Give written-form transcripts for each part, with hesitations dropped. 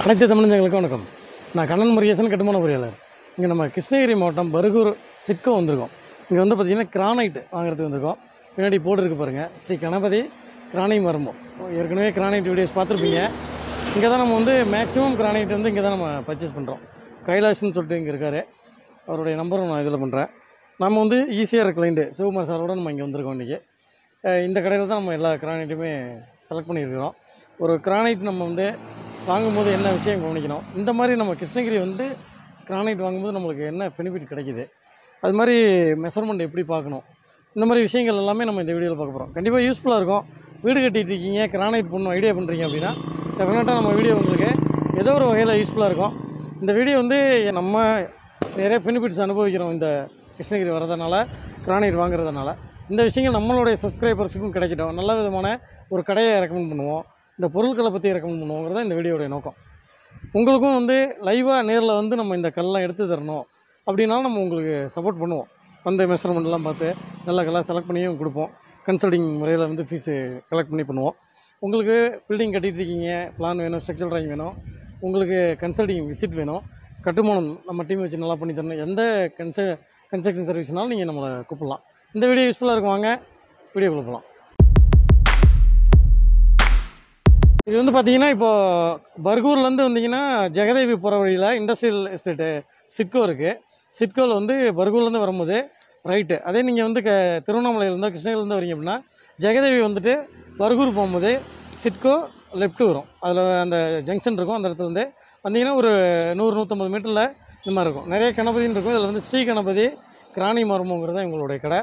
அனைத்து தமிழர்களுக்கும் வணக்கம். நான் கண்ணன் முருகேசன், கட்டுமான பொறியாளர். இங்கே நம்ம கிருஷ்ணகிரி மாவட்டம் பர்கூர் சிட்கோ வந்திருக்கோம். இங்கே வந்து பார்த்திங்கன்னா கிரானைட் வாங்குறதுக்கு வந்திருக்கோம். பின்னாடி போர்டு இருக்குது பாருங்கள், ஸ்ரீ கணபதி கிரானை மரமோ. ஏற்கனவே கிரானைட் வீடியோஸ் பார்த்துருப்பீங்க. இங்கே தான் நம்ம வந்து மேக்ஸிமம் கிரானைட் வந்து இங்கே தான் நம்ம பர்ச்சேஸ் பண்ணுறோம். கைலாஷ்னு சொல்லிட்டு இங்கே இருக்கார், அவருடைய நம்பரும் நான் இதில் பண்ணுறேன். நம்ம வந்து ஈஸியாக கிளைண்ட்டு சிவகுமார் சாரோட நம்ம இங்கே வந்திருக்கோம். இன்றைக்கி இந்த கடையில் தான் நம்ம எல்லா கிரானைட்டுமே செலக்ட் பண்ணியிருக்கிறோம். ஒரு கிரானைட் நம்ம வந்து வாங்கும்போது என்ன விஷயம் கவனிக்கணும், இந்த மாதிரி நம்ம கிருஷ்ணகிரி வந்து கிரானைட் வாங்கும்போது நம்மளுக்கு என்ன பெனிஃபிட் கிடைக்கிது, அது மாதிரி மெஷர்மெண்ட் எப்படி பார்க்கணும், இந்த மாதிரி விஷயங்கள் எல்லாமே நம்ம இந்த வீடியோவில் பார்க்க போகிறோம். கண்டிப்பாக யூஸ்ஃபுல்லாக இருக்கும். வீடு கட்டிகிட்டு இருக்கீங்க, கிரானைட் பண்ணணும் ஐடியா பண்ணுறீங்க அப்படின்னா டெஃபினட்டாக நம்ம வீடியோ உங்களுக்கு ஏதோ ஒரு வகையில் யூஸ்ஃபுல்லாக இருக்கும். இந்த வீடியோ வந்து நம்ம நிறைய பெனிஃபிட்ஸ் அனுபவிக்கிறோம் இந்த கிருஷ்ணகிரி வரதுனால, கிரானைட் வாங்குறதுனால. இந்த விஷயங்கள் நம்மளுடைய சப்ஸ்கிரைபர்ஸுக்கும் கிடைக்கட்டும். நல்ல விதமான ஒரு கடையை ரெக்கமெண்ட் பண்ணுவோம், இந்த பொருட்களை பற்றி ரெக்கமெண்ட் பண்ணுவோங்கிறத இந்த வீடியோடைய நோக்கம். உங்களுக்கும் வந்து லைவாக நேரில் வந்து நம்ம இந்த கல்லாம் எடுத்து தரணும் அப்படின்னாலும் நம்ம உங்களுக்கு சப்போர்ட் பண்ணுவோம். வந்து மெஷர்மெண்ட்லாம் பார்த்து நல்ல கல்லாக செலக்ட் பண்ணியும் கொடுப்போம். கன்சல்டிங் முறையில் வந்து ஃபீஸு கலெக்ட் பண்ணி பண்ணுவோம். உங்களுக்கு பில்டிங் கட்டிகிட்டு இருக்கீங்க, பிளான் வேணும், ஸ்ட்ரக்சரல் ட்ராயிங் வேணும், உங்களுக்கு கன்சல்டிங் விசிட் வேணும், கட்டுமானம் நம்ம டீம் வச்சு நல்லா பண்ணி தரணும், எந்த கன்ஸ்ட்ரக்ஷன் சர்வீஸ்னாலும் நீங்கள் நம்மளை கூப்பிடலாம். இந்த வீடியோ யூஸ்ஃபுல்லாக இருக்கும். வாங்க வீடியோ கொடுக்கலாம். இது வந்து பார்த்தீங்கன்னா இப்போது பர்கூர்லேருந்து வந்தீங்கன்னா ஜெகதேவி போகிற வழியில் இண்டஸ்ட்ரியல் எஸ்டேட்டு சிட்கோ இருக்குது. சிட்கோவில் வந்து பர்கூர்லேருந்து வரும்போது ரைட்டு. அதே நீங்கள் வந்து திருவண்ணாமலையிலேருந்தோ கிருஷ்ணகிரிலேருந்து வரீங்க அப்படின்னா ஜெகதேவி வந்துட்டு பர்கூர் போகும்போது சிட்கோ லெஃப்ட்டு வரும். அதில் அந்த ஜங்ஷன் இருக்கும். அந்த இடத்துலேருந்து வந்தீங்கன்னா ஒரு 100-150 மீட்டரில் இந்த மாதிரி இருக்கும். நிறைய கணபதின்னு இருக்கும். இதில் வந்து ஸ்ரீ கணபதி கிரானை மரமுங்கிறது தான் இவங்களுடைய கடை.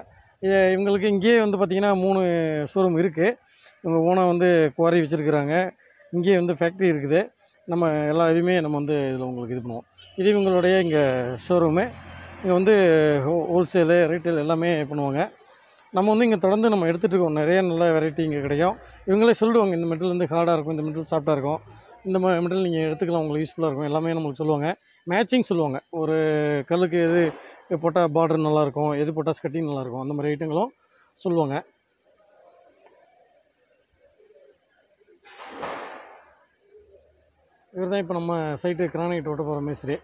இவங்களுக்கு இங்கேயே வந்து பார்த்திங்கன்னா 3 ஷோரூம் இருக்குது. இவங்க ஓனாக வந்து குவாரி வச்சுருக்குறாங்க. இங்கேயே வந்து ஃபேக்ட்ரி இருக்குது. நம்ம எல்லா இதுவுமே நம்ம வந்து இதில் உங்களுக்கு இது பண்ணுவோம். இது இவங்களுடைய இங்கே ஷோரூமு. இங்கே வந்து ஹோல்சேலு, ரீட்டைல் எல்லாமே பண்ணுவாங்க. நம்ம வந்து இங்கே தொடர்ந்து நம்ம எடுத்துகிட்டு இருக்கோம். நிறைய நல்ல வெரைட்டி இங்கே கிடைக்கும். இவங்களே சொல்லுவாங்க, இந்த மெட்டல் வந்து ஹார்டாக இருக்கும், இந்த மெட்டல் சாஃப்டாக இருக்கும், இந்த மெட்டல் நீங்கள் எடுத்துக்கலாம், உங்களுக்கு யூஸ்ஃபுல்லாக இருக்கும், எல்லாமே நம்மளுக்கு சொல்லுவாங்க. மேட்சிங் சொல்லுவாங்க. ஒரு கல்லுக்கு எது போட்டால் பார்டர் நல்லாயிருக்கும், எது போட்டால் ஸ்கட்டிங் நல்லாயிருக்கும், அந்த மாதிரி ஐட்டங்களும் சொல்லுவாங்க. இவர் தான் இப்போ நம்ம சைட்டு கிரானைட் ஓட்ட போகிற மேஸ்திரி.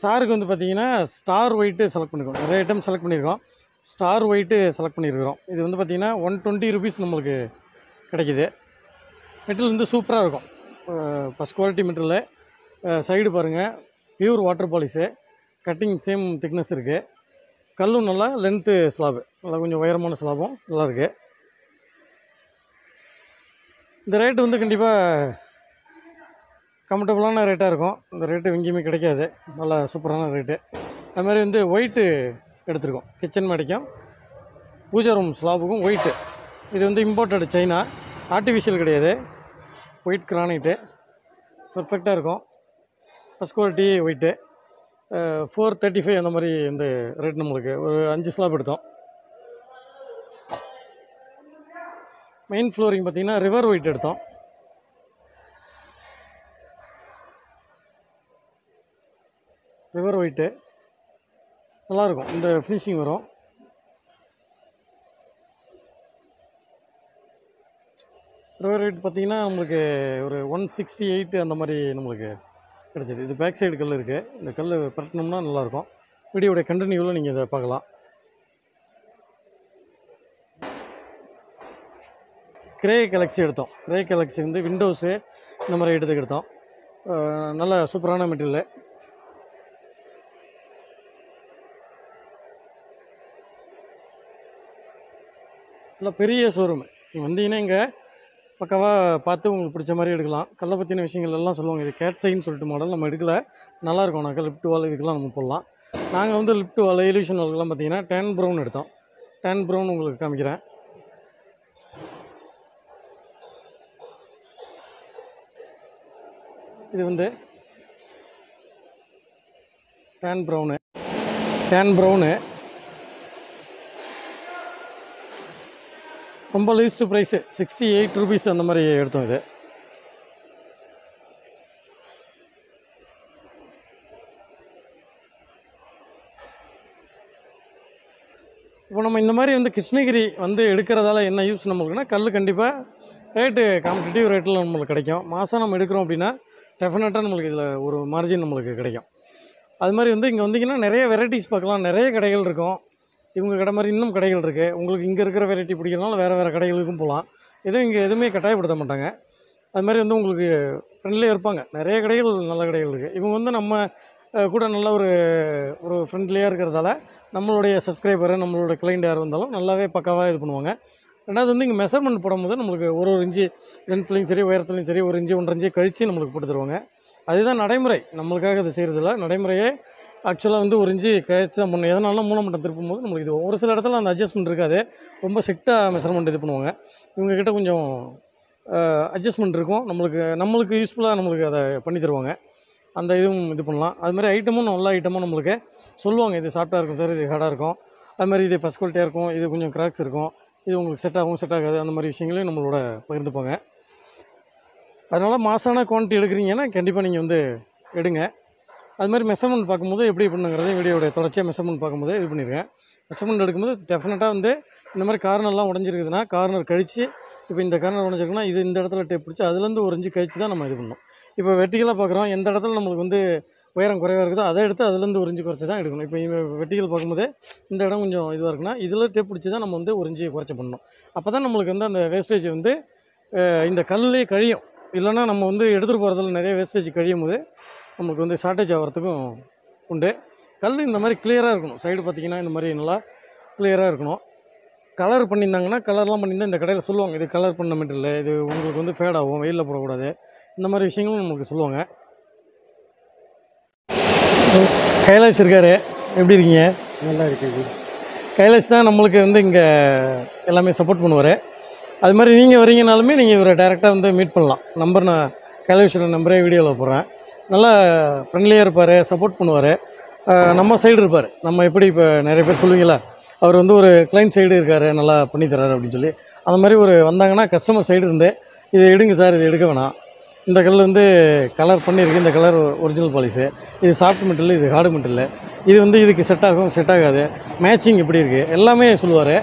சாருக்கு வந்து பார்த்திங்கன்னா ஸ்டார் ஒயிட்டு செலக்ட் பண்ணியிருக்கோம். நிறைய ஐட்டம் செலக்ட் பண்ணியிருக்கோம். ஸ்டார் ஒயிட்டு செலக்ட் பண்ணியிருக்கிறோம். இது வந்து பார்த்திங்கன்னா 120 rupees நம்மளுக்கு கிடைக்கிது. மெட்டல் வந்து சூப்பராக இருக்கும். First quality metal. சைடு பாருங்கள், pure water polish, cutting same thickness இருக்குது. கல்லும் நல்லா லென்த்து ஸ்லாபு, நல்லா கொஞ்சம் உயரமான ஸ்லாபும் நல்லாயிருக்கு. இந்த ரேட்டு வந்து கண்டிப்பாக கம்ஃபர்டபுளான ரேட்டாக இருக்கும். இந்த ரேட்டு எங்கேயுமே கிடைக்காது. நல்லா சூப்பரான ரேட்டு. அது மாதிரி வந்து ஒயிட்டு எடுத்துருக்கோம். கிச்சன் மேடைக்கும் பூஜா ரூம் ஸ்லாபுக்கும் ஒயிட்டு. இது வந்து இம்போர்ட்டட் சைனா, ஆர்டிஃபிஷியல் கிடையாது. ஒயிட் கிரானைட்டு பர்ஃபெக்டாக இருக்கும். First quality white. 435 அந்த மாதிரி இந்த ரேட். நம்மளுக்கு ஒரு 5 ஸ்லாப் எடுத்தோம். மெயின் ஃப்ளோரிங் பார்த்திங்கன்னா ரிவர் ஒயிட் எடுத்தோம். ரிவர் ஒயிட்டு நல்லாயிருக்கும். இந்த ஃபினிஷிங் வரும். ரிவர் ஒயிட் பார்த்திங்கன்னா நம்மளுக்கு ஒரு 168 அந்த மாதிரி நம்மளுக்கு கிடச்சிது. இது பேக் சைடு கல் இருக்குது. இந்த கல் பரட்டணும்னா நல்லாயிருக்கும். வீடியோடைய கண்டினியூவில் நீங்கள் இதை பார்க்கலாம். கிரே கேலக்ஸி எடுத்தோம். கிரே கேலக்ஸி வந்து விண்டோஸு இந்த மாதிரி எடுத்துக்கு எடுத்தோம். நல்ல சூப்பரான மெட்டீரியல். நல்லா பெரிய ஷோரூமு. நீங்கள் வந்தீங்கன்னா இங்கே பக்காவாக பார்த்து உங்களுக்கு பிடிச்ச மாதிரி எடுக்கலாம். கல்லை பற்றின விஷயங்கள் எல்லாம் சொல்லுவாங்க. இது கேட்சைன்னு சொல்லிட்டு மாடல் நம்ம எடுக்கல, நல்லாயிருக்கும். நாங்கள் லிஃப்ட் வால் இதுக்கெல்லாம் நம்ம போடலாம். நாங்கள் வந்து லிஃப்ட் வால், எலிவேஷன் வால்கெல்லாம் பார்த்தீங்கன்னா டேன் ப்ரௌன் எடுத்தோம். டேன் ப்ரௌன் உங்களுக்கு காமிக்கிறேன். இது வந்து டேன் ப்ரௌனு ரொம்ப லீஸ்ட்டு ப்ரைஸு 68 rupees அந்த மாதிரி எடுத்தோம். இது இப்போ நம்ம இந்த மாதிரி வந்து கிருஷ்ணகிரி வந்து எடுக்கிறதால என்ன யூஸ் நம்மளுக்குன்னா, கல் கண்டிப்பாக ரேட்டு காம்படிட்டிவ் ரேட்டில் நம்மளுக்கு கிடைக்கும். மாதம் நம்ம எடுக்கிறோம் அப்படின்னா டெஃபினட்டாக நம்மளுக்கு இதில் ஒரு மார்ஜின் நம்மளுக்கு கிடைக்கும். அது மாதிரி வந்து இங்கே வந்தீங்கன்னா நிறைய வெரைட்டிஸ் பார்க்கலாம், நிறைய கடைகள் இருக்கும். இவங்க கடை மாதிரி இன்னும் கடைகள் இருக்குது. உங்களுக்கு இங்கே இருக்கிற வெரைட்டி பிடிக்கிறனால வேறு கடைகளுக்கும் போகலாம். எதுவும் இங்கே எதுவுமே கட்டாயப்படுத்த மாட்டாங்க. அது மாதிரி வந்து உங்களுக்கு ஃப்ரெண்ட்லியாக இருப்பாங்க. நிறைய கடைகள் நல்ல கடைகள் இருக்குது. இவங்க வந்து நம்ம கூட நல்ல ஒரு ஃப்ரெண்ட்லியாக இருக்கிறதால நம்மளுடைய சப்ஸ்கிரைபரு, நம்மளோட கிளைண்ட் யார் வந்தாலும் நல்லாவே பக்காவாக இது பண்ணுவாங்க. ரெண்டாவது வந்து இங்கே மெஷர்மெண்ட் போடும்போது நம்மளுக்கு ஒரு இன்ச்சு லென்த்லேயும் சரி, உயரத்துலையும் சரி, 1 இன்ச்சு 1.5 இன்ச்சு கழித்து நம்மளுக்கு போட்டு தருவாங்க. அதுதான் நடைமுறை. நம்மளுக்காக இது செய்கிறதில்ல. நடைமுறையே ஆக்சுவலாக வந்து 1 இன்ச்சு கழிச்சு தான் பண்ணணும். எதனாலும் மூலமட்டம் திருப்பும் போது நம்மளுக்கு இது ஒரு சில இடத்துல அந்த அட்ஜஸ்ட்மெண்ட் இருக்காது. ரொம்ப ஸ்ட்ரிக்டாக மெஷர்மெண்ட் இது பண்ணுவாங்க. இவங்கக்கிட்ட கொஞ்சம் அட்ஜஸ்ட்மெண்ட் இருக்கும். நம்மளுக்கு யூஸ்ஃபுல்லாக நம்மளுக்கு அதை பண்ணி தருவாங்க. அந்த இதுவும் இது பண்ணலாம். அதுமாதிரி ஐட்டமும் நல்ல ஐட்டமும் நம்மளுக்கு சொல்லுவாங்க. இது சாஃப்ட்டாக இருக்கும் சார், இது ஹார்டாக இருக்கும், அதுமாதிரி இது ஃபஸ்ட் குவாலிட்டியாக இருக்கும், இது கொஞ்சம் கிராக்ஸ் இருக்கும், இது உங்களுக்கு செட் ஆகும் செட் ஆகாது, அந்த மாதிரி விஷயங்களையும் நம்மளோட பகிர்ந்துப்பாங்க. அதனால் மாசான குவான்டிட்டி எடுக்கிறீங்கன்னா கண்டிப்பாக நீங்கள் வந்து எடுங்க. அதுமாதிரி மெஷர்மெண்ட் பார்க்கும்போது எப்படி பண்ணுங்கிறது வீடியோடைய தொடர்ச்சியாக மெஷர்மெண்ட் பார்க்கும்போது இது பண்ணியிருக்கேன். மெஷர்மெண்ட் எடுக்கும்போது டெஃபினட்டாக வந்து இந்த மாதிரி கார்னர்லாம் உடஞ்சிருக்குதுன்னா கார்னர் கழித்து, இப்போ இந்த கார்னர் உடஞ்சிருக்குன்னா இது இந்த இடத்துல டேப் பிடிச்சி அதுலேருந்து 1 இன்ச்சு கழித்து தான் நம்ம இது பண்ணணும். இப்போ வெட்டிகளாக பார்க்குறோம், எந்த இடத்துல நம்மளுக்கு வந்து உயரம் குறைவாக இருக்குதோ அதை எடுத்து அதுலேருந்து 1 இன்ச்சு குறைச்சி தான் எடுக்கணும். இப்போ வெட்டிகள் பார்க்கும்போது இந்த இடம் கொஞ்சம் இதுவாக இருக்குன்னா இதில் டேப் பிடிச்சி தான் நம்ம வந்து 1 இன்ச்சு குறைச்சி பண்ணணும். அப்போ தான் நம்மளுக்கு வந்து அந்த வேஸ்டேஜ் வந்து இந்த கல்லே கழியும். இல்லைனா நம்ம வந்து எடுத்துகிட்டு போகிறதுல நிறைய வேஸ்டேஜ் கழியும் போது நம்மளுக்கு வந்து ஷார்ட்டேஜ் ஆகிறதுக்கும் உண்டு. கல் இந்த மாதிரி கிளியராக இருக்கணும். சைடு பார்த்திங்கன்னா இந்த மாதிரி நல்லா கிளியராக இருக்கணும். கலர் பண்ணியிருந்தாங்கன்னா கலர்லாம் பண்ணியிருந்தால் இந்த கடையில் சொல்லுவாங்க, இது கலர் பண்ண மெட்டீரியல், இது உங்களுக்கு வந்து ஃபேட் ஆகும், வெயிலில் போடக்கூடாது, இந்த மாதிரி விஷயங்களும் நமக்கு சொல்லுவாங்க. கைலாஷ் இருக்கார், எப்படி இருக்கீங்க? நல்லா இருக்குது. கைலாஷ் தான் நம்மளுக்கு வந்து இங்கே எல்லாமே சப்போர்ட் பண்ணுவார். அது மாதிரி நீங்கள் வரீங்கனாலுமே நீங்கள் இவரை டேரெக்டாக வந்து மீட் பண்ணலாம். நம்பர் நான் கைலாஷோட நம்பரே வீடியோவில் போடுறேன். நல்லா ஃப்ரெண்ட்லியாக இருப்பார், சப்போர்ட் பண்ணுவார். நம்ம சைடு இருப்பார். நம்ம எப்படி இப்போ நிறைய பேர் சொல்லுவீங்களா, அவர் வந்து ஒரு கிளைண்ட் சைடு இருக்கார், நல்லா பண்ணி தர்றாரு அப்படின்னு சொல்லி, அந்த மாதிரி ஒரு வந்தாங்கன்னா கஸ்டமர் சைடு இருந்து இதை எடுங்க சார், இது எடுக்க வேணாம், இந்த கல் வந்து கலர் பண்ணியிருக்கு, இந்த கலர் ஒரிஜினல் பாலிஸு, இது சாஃப்ட் மெட்டீரியல், இது ஹார்டு மெட்டீரியல், இது வந்து இதுக்கு செட் ஆகும் செட் ஆகாது, மேட்சிங் எப்படி இருக்குது எல்லாமே சொல்லுவார்.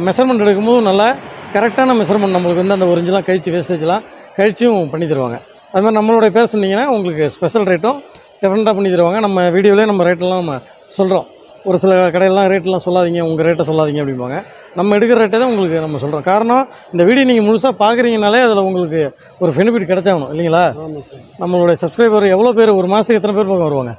மெஷர்மெண்ட் எடுக்கும்போது நல்லா கரெக்டான மெஷர்மெண்ட் நம்மளுக்கு வந்து அந்த ஒரிஜினலாக கழிச்சு வேஸ்டேஜ்லாம் கழிச்சும் பண்ணி தருவாங்க. அது மாதிரி நம்மளுடைய பேர் சொன்னீங்கன்னா உங்களுக்கு ஸ்பெஷல் ரேட்டும் டெஃபினட்டாக பண்ணி தருவாங்க. நம்ம வீடியோவிலே நம்ம ரேட்டெல்லாம் நம்ம சொல்கிறோம். ஒரு சில கடையெல்லாம் ரேட்டெலாம் சொல்லாதீங்க, உங்கள் ரேட்டை சொல்லாதீங்க அப்படிம்பாங்க. நம்ம எடுக்கிற ரேட்டை தான் உங்களுக்கு நம்ம சொல்கிறோம். காரணம் இந்த வீடியோ நீங்கள் முழுசாக பார்க்குறீங்கனாலே அதில் உங்களுக்கு ஒரு பெனிஃபிட் கிடைச்சாகணும் இல்லைங்களா? ஆமாம் சார். நம்மளுடைய சப்ஸ்கிரைபர் எவ்வளோ பேர், ஒரு மாதத்துக்கு எத்தனை பேர் பக்கம் வருவாங்க?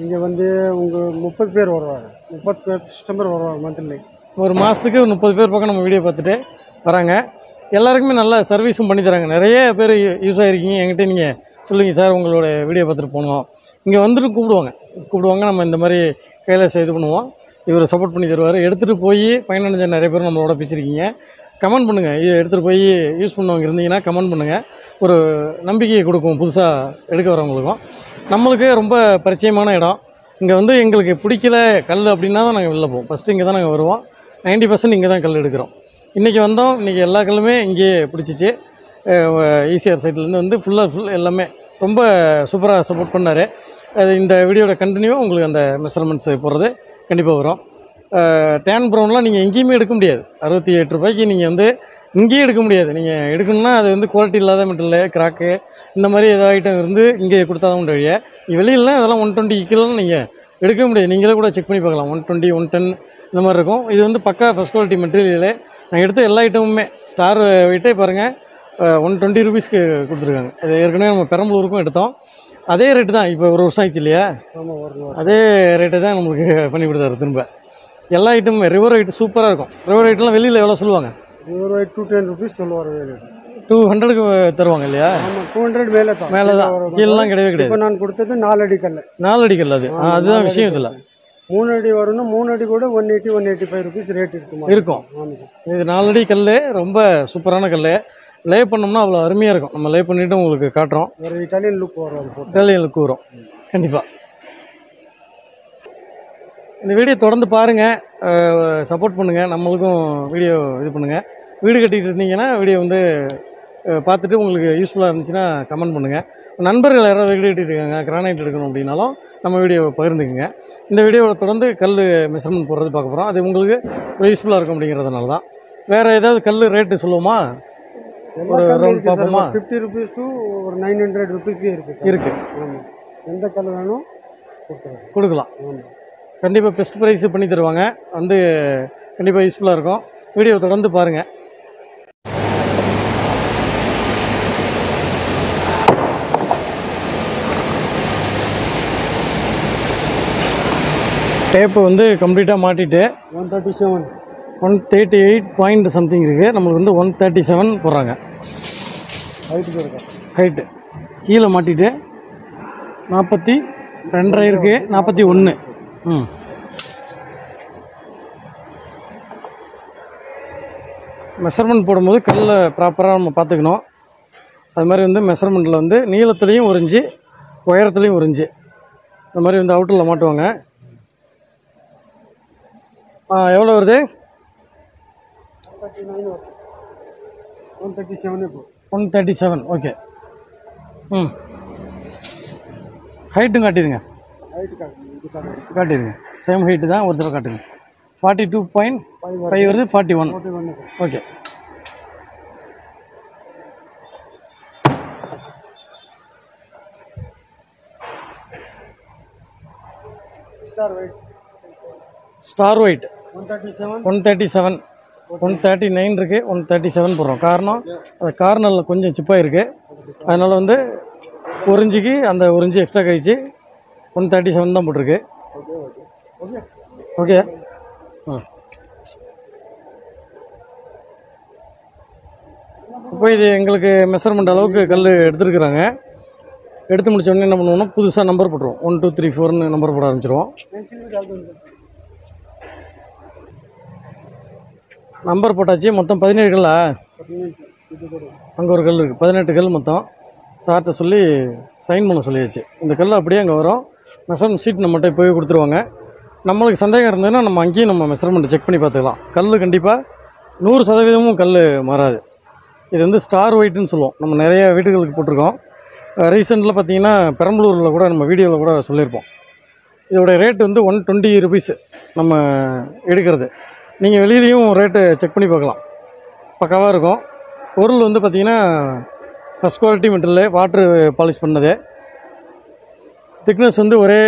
இங்கே வந்து உங்கள் 30 பேர் வருவாங்க, 30 பேர் கஸ்டமர் வருவாங்க மந்த்லி. ஒரு மாதத்துக்கு 30 பேர் பக்கம் நம்ம வீடியோ பார்த்துட்டு வராங்க. எல்லாருக்குமே நல்ல சர்வீஸும் பண்ணி தராங்க. நிறைய பேர் யூஸ் ஆகிருக்கீங்க. என்கிட்ட நீங்கள் சொல்லுங்கள் சார், உங்களோட வீடியோ பார்த்துட்டு போனோம், இங்கே வந்துட்டு கூப்பிடுவாங்க. நம்ம இந்த மாதிரி கையில் இது பண்ணுவோம், இவர் சப்போர்ட் பண்ணி தருவார். எடுத்துகிட்டு போய் பயனடைஞ்ச நிறைய பேர் நம்மளோட பேசியிருக்கீங்க. கமெண்ட் பண்ணுங்கள், இது எடுத்துகிட்டு போய் யூஸ் பண்ணவங்க இருந்தீங்கன்னா கமெண்ட் பண்ணுங்கள். ஒரு நம்பிக்கையை கொடுக்கும் புதுசாக எடுக்க வரவங்களுக்கும். நம்மளுக்கு ரொம்ப பரிச்சயமான இடம். இங்கே வந்து எங்களுக்கு பிடிக்கல கல் அப்படின்னா தான் நாங்கள் வெளில போவோம். ஃபஸ்ட்டு இங்கே தான் நாங்கள் வருவோம். 90% இங்கே தான் கல் எடுக்கிறோம். இன்றைக்கி வந்தோம், இன்றைக்கி எல்லா கல்லுமே இங்கேயே பிடிச்சிச்சு. ஈசிஆர் சைட்லேருந்து வந்து ஃபுல் எல்லாமே ரொம்ப சூப்பராக சப்போர்ட் பண்ணார். அது இந்த வீடியோட கண்டினியூவாக உங்களுக்கு அந்த மெஷர்மெண்ட்ஸ் போடுறது கண்டிப்பாக வரும். டேன் ப்ரௌன்லாம் நீங்கள் எங்கேயுமே எடுக்க முடியாது. 68 ரூபாய்க்கு நீங்கள் வந்து இங்கேயே எடுக்க முடியாது. நீங்கள் எடுக்கணும்னா அது வந்து குவாலிட்டி இல்லாத மெட்டீரியல், கிராக்கு, இந்த மாதிரி ஏதாவது ஐட்டம் இருந்து இங்கே கொடுத்தா தான் உண்டு வழியை. வெளியிலாம் அதெல்லாம் 120 கிலோலாம் நீங்கள் எடுக்க முடியாது. நீங்களே கூட செக் பண்ணி பார்க்கலாம். 120, 110 இந்த மாதிரி இருக்கும். இது வந்து பக்கா ஃபஸ்ட் குவாலிட்டி மெட்டீரியல். நான் எடுத்த எல்லா ஐட்டமுமே ஸ்டார் வெயிட்டே பாருங்கள், 120 ருபீஸ்க்கு கொடுத்துருக்காங்க. அது ஏற்கனவே நம்ம பெரம்பலூருக்கும் எடுத்தோம். அதே ரேட்டு தான். இப்போ ஒரு வருஷம் ஆயிடுச்சு இல்லையா? அதே ரேட்டு தான் நம்மளுக்கு பண்ணி கொடுத்தாரு. திரும்ப எல்லா ஐட்டமுமே ரிவர் ஐட்டு சூப்பராக இருக்கும். ரிவர் ஐட்டெலாம் வெளியில் எவ்வளோ சொல்லுவாங்க? ரிவர் ஐட் 210 ருபீஸ் சொல்லுவார். 200க்கு தருவாங்க இல்லையா? ஆமாம், 200 மேலே தான். கீழெல்லாம் கிடையாது. இப்போ நான் கொடுத்தது 4 அடி கல். 4 அடி கல். அதுதான் விஷயம். இதில் 3 அடி வரணும். 3 அடி கூட 180, 185 ருபீஸ் ரேட் இருக்கும். இது 4 அடி கல், ரொம்ப சூப்பரான கல். லே பண்ணோம்னா அவ்வளோ அருமையாக இருக்கும். நம்ம லே பண்ணிவிட்டு உங்களுக்கு காட்டுறோம். ஒரு இட்டாலியன் லுக் வரும். இட்டாலியன் லுக் வரும் கண்டிப்பாக. இந்த வீடியோ தொடர்ந்து பாருங்கள், சப்போர்ட் பண்ணுங்கள், நம்மளுக்கும் வீடியோ இது பண்ணுங்கள். வீடு கட்டிகிட்டு இருந்தீங்கன்னா வீடியோ வந்து பார்த்துட்டு உங்களுக்கு யூஸ்ஃபுல்லாக இருந்துச்சுன்னா கமெண்ட் பண்ணுங்கள். நண்பர்கள் யாராவது வீடியோ எடுத்துருக்காங்க கிரானைட் எடுக்கணும் அப்படின்னாலும் நம்ம வீடியோவை பகிர்ந்துக்குங்க. இந்த வீடியோவில் தொடர்ந்து கல் மெஷர்மெண்ட் போடுறது பார்க்க போகிறோம். அது உங்களுக்கு ஒரு யூஸ்ஃபுல்லாக இருக்கும் அப்படிங்கிறதுனால தான். வேறு ஏதாவது கல் ரேட்டு சொல்லுவோமா? ஒரு ரவுண்ட் பார்ப்போமா? 50 rupees to ஒரு 900 rupeesக்கு இருக்குது. ஆமாம், எந்த கல் வேணும் கொடுக்கலாம். கண்டிப்பாக பெஸ்ட் ப்ரைஸ் பண்ணி தருவாங்க. வந்து கண்டிப்பாக யூஸ்ஃபுல்லாக இருக்கும். வீடியோ தொடர்ந்து பாருங்கள். டேப்பு வந்து கம்ப்ளீட்டாக மாட்டிட்டு 138 பாயிண்ட் சம்திங் இருக்குது. நம்மளுக்கு வந்து 137 போடுறாங்க ஹைட்டு. கீழே மாட்டிட்டு 42 இருக்குது, 41. மெஷர்மெண்ட் போடும்போது கல்லை ப்ராப்பராக நம்ம பார்த்துக்கணும். அது மாதிரி வந்து மெஷர்மெண்ட்டில் வந்து நீளத்துலேயும் 1 இன்ச்சு, உயரத்துலேயும் 1 இன்ச்சு, இந்த மாதிரி வந்து அவுட்டரில் மாட்டுவாங்க. எவ்வளோ வருது? 137. ஓகே. ஹைட்டும் காட்டிடுங்க. காட்டிடுங்க. சேம் ஹைட்டு தான், ஒரு தடவை காட்டுங்க. 42.5 வருது. 41. ஓகே. Star white 137. 139 இருக்குது, 137 போடுறோம். காரணம் அந்த கார்னரில் கொஞ்சம் சிப்பாக இருக்குது. அதனால் வந்து 1 இன்ச்சுக்கு அந்த 1 இன்ச்சு எக்ஸ்ட்ரா கழிச்சு 137 தான் போட்டிருக்கு. ஓகே. இப்போ இது எங்களுக்கு மெஷர்மெண்ட் அளவுக்கு கல் எடுத்துருக்குறாங்க. எடுத்து முடிச்ச உடனே என்ன பண்ணுவோம்னா புதுசாக நம்பர் போட்டுருவோம். 1 2 3 4ன்னு நம்பர் போட ஆரம்பிச்சிருவோம். நம்பர் போட்டாச்சு. மொத்தம் 17 கல்லா? அங்கே ஒரு கல் இருக்குது. 18 கல் மொத்தம். சார்கிட்ட சொல்லி சைன் பண்ண சொல்லியாச்சு. இந்த கல் அப்படியே அங்கே வரும். மெஷர்மெண்ட் ஷீட் நம்மகிட்ட போய் கொடுத்துருவாங்க. நம்மளுக்கு சந்தேகம் இருந்ததுன்னா நம்ம அங்கேயும் நம்ம மெஷர்மெண்ட் செக் பண்ணி பார்த்துக்கலாம். கல் கண்டிப்பாக 100% கல் மாறாது. இது வந்து ஸ்டார் ஒயிட்டுன்னு சொல்லுவோம். நம்ம நிறைய வீடுகளுக்கு போட்டிருக்கோம். ரீசெண்டில் பார்த்தீங்கன்னா பெரம்பலூரில் கூட நம்ம வீடியோவில் கூட சொல்லியிருப்போம். இதோடைய ரேட் வந்து 120 rupees நம்ம எடுக்கிறது. நீங்கள் வெளியிலையும் ரேட்டு செக் பண்ணி பார்க்கலாம். பக்காவாக இருக்கும். பொருள் வந்து பார்த்திங்கன்னா first quality material, water polish பண்ணது. திக்னஸ் வந்து ஒரே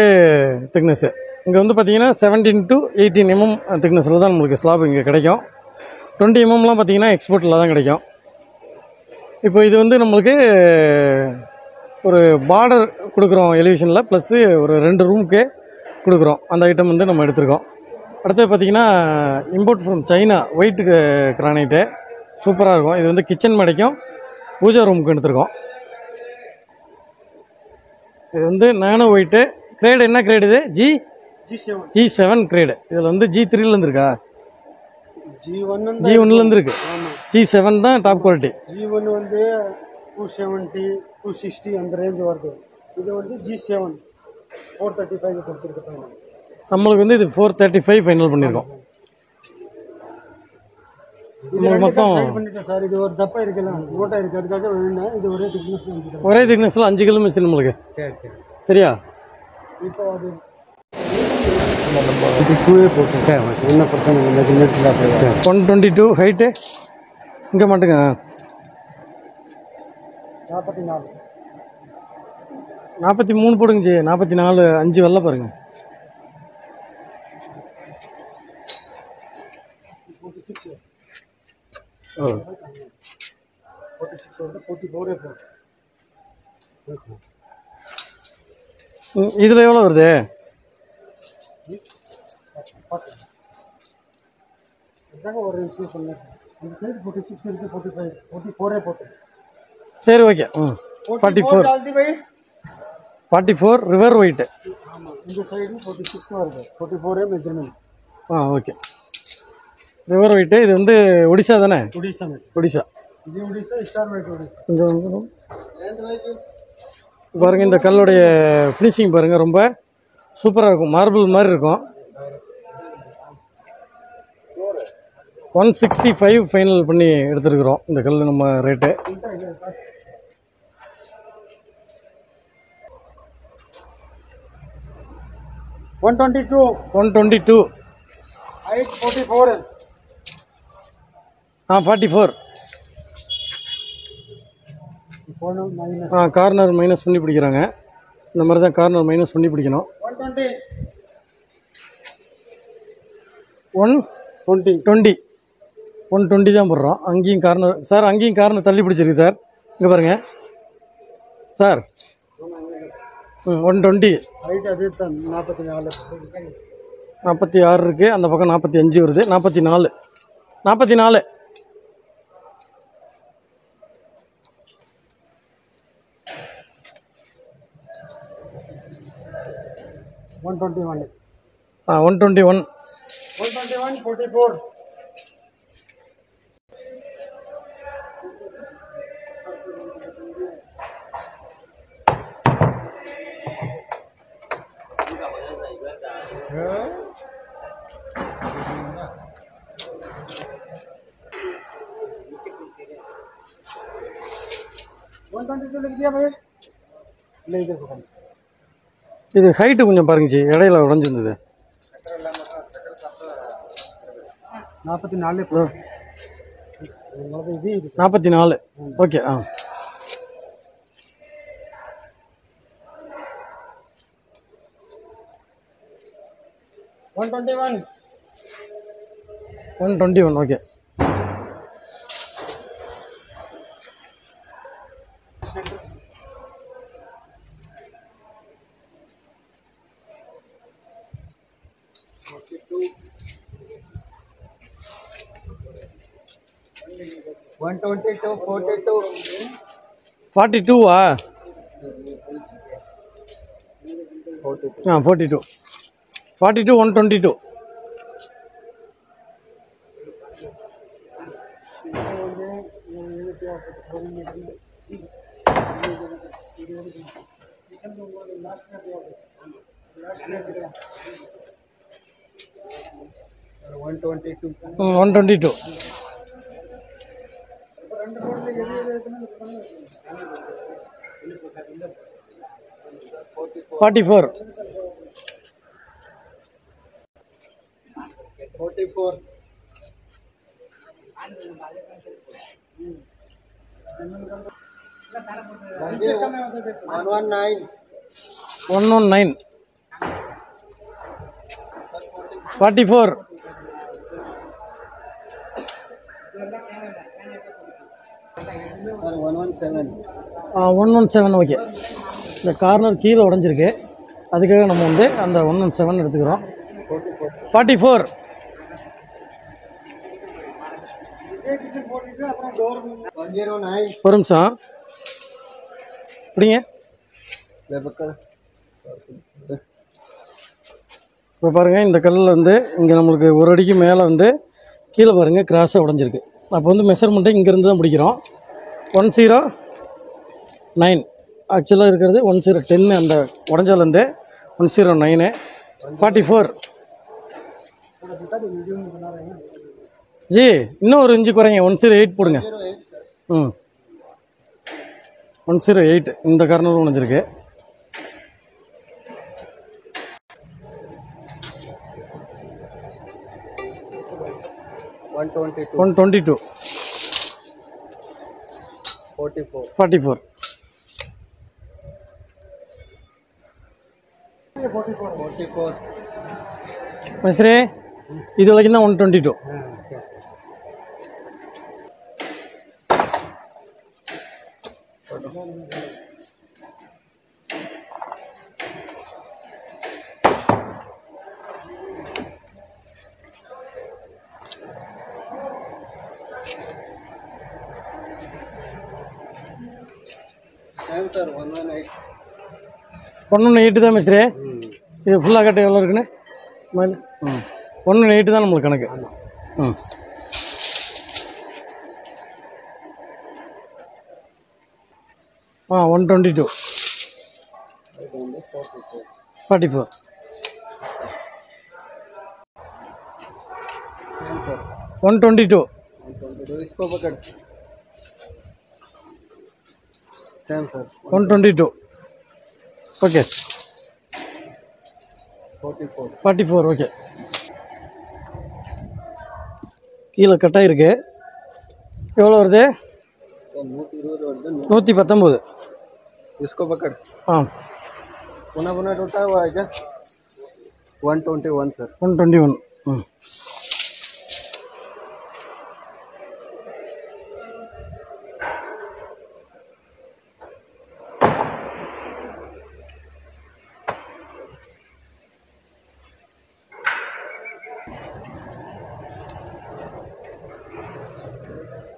திக்னஸ்ஸு. இங்கே வந்து பார்த்திங்கன்னா 17 to 18 mm திக்னஸில் தான் நம்மளுக்கு ஸ்லாப் இங்கே கிடைக்கும். 20 mmலாம் பார்த்திங்கன்னா எக்ஸ்போர்ட்டில் தான் கிடைக்கும். இப்போ இது வந்து நம்மளுக்கு ஒரு பார்டர் கொடுக்குறோம் எலிவேஷனில், ப்ளஸ்ஸு ஒரு 2 ரூமுக்கு கொடுக்குறோம். அந்த ஐட்டம் வந்து நம்ம எடுத்துருக்கோம். அடுத்தது பார்த்திங்கன்னா import from China white granite சூப்பராக இருக்கும். இது வந்து கிச்சன் மேடைக்கும் பூஜா ரூமுக்கு எடுத்துருக்கோம். இது வந்து நானோ ஒயிட்டு. கிரேடு என்ன கிரேடு? இது G7 கிரேடு. இதில் வந்து G3லேருந்து இருக்கா? G1லேருந்து இருக்குது. G7 தான் டாப் குவாலிட்டி. G1 வந்து 270 260 அந்த ரேஞ்ச் வருது. இது வந்து G7 435 கொடுத்துருக்கோம். நம்மளுக்கு வந்து இது 435 ஃபைனல் பண்ணியிருக்கோம். மொத்தம் சார் இது ஒரு தப்பா இருக்குல்ல, மோட்டா இருக்கு, அதுக்காக வேண்டாம். இது ஒரே திக்னஸில் 5 கிலோ மிஷின் நம்மளுக்கு. சரியா? இப்போ அது போட்டு சார் என்ன பிரச்சனை இல்லை. 122 ஹைட்டு. இங்கே மாட்டுங்க. 43 போடுங்க. 44 5 வரல பாருங்க. 46 இதில் எவ்வளோ வருது? சரி, okay. 44 river white. Okay. River white. இது வந்து ஒடிசா தானே? ஒடிசா. கொஞ்சம் பாருங்கள், இந்த கல்லுடைய ஃபினிஷிங் பாருங்கள், ரொம்ப சூப்பராக இருக்கும். மார்பிள் மாதிரி இருக்கும். 165 ஃபைனல் பண்ணி எடுத்துருக்குறோம் இந்த கல் நம்ம ரேட்டு. 122. 122. Height 44. 44. கார்னர் மைனஸ் பண்ணி பிடிக்கிறாங்க. இந்த மாதிரி தான் கார்னர் மைனஸ் பண்ணி பிடிக்கணும். 120. 120. 120 தான் போடுறோம். அங்கேயும் கார்னர் சார், அங்கேயும் கார்னர் தள்ளி பிடிச்சிருக்கு சார். இங்கே பாருங்கள் சார். 120. ஹைட் அதே தான் 44. 46 இருக்குது. அந்த பக்கம் 45 வருது. 44. 44. 121. 121. 121, 44. இது ஹைட்டு கொஞ்சம் பாருங்க ஜி, இடையில உடஞ்சிருந்தது. 44. 44. Okay. 121. 121. Okay. One 22, 42. 42. 42. 42, 122. One 22. 122. 44. 44. 119. 119. 44. 117. 117. Okay. இந்த கார்னர் கீழே உடஞ்சிருக்கு, அதுக்காக நம்ம வந்து அந்த 117 எடுத்துக்கிறோம். 44. 109. ஒரு நிமிஷம் பிடிங்க. இப்போ பாருங்கள், இந்த கல்லில் வந்து இங்கே நம்மளுக்கு ஒரு அடிக்கு மேலே வந்து கீழே பாருங்கள் கிராஸாக உடஞ்சிருக்கு. அப்போ வந்து மெஷர்மெண்ட்டை இங்கேருந்து தான் பிடிக்கிறோம். 109 ஆக்சுவலாக இருக்கிறது 110. அந்த உடஞ்சாலேருந்து 109. 44. ஜி இன்னும் ஒரு இன்ச்சு குறைங்க, 108 போடுங்க. 108. இந்த கார்னரும் உடஞ்சிருக்கு. 122. 44. 44. மிஸ்ரே இது வரைக்கும் தான் 122. Sir, 118. 118 தான் மிஸ்ரே. இது ஃபுல்லாக கட்ட எவ்வளோ இருக்குன்னு 118 தான் நம்மளுக்கு கணக்கு. 122. 44. 122. इसको पकड़. सेम सर 122 ஓகே 44 ஓகே கீழே கட்டாக இருக்கு எவ்வளோ வருது 119 इसको पकड़ हाँ पुनः पुनः टूटा हुआ है क्या 121 सर 121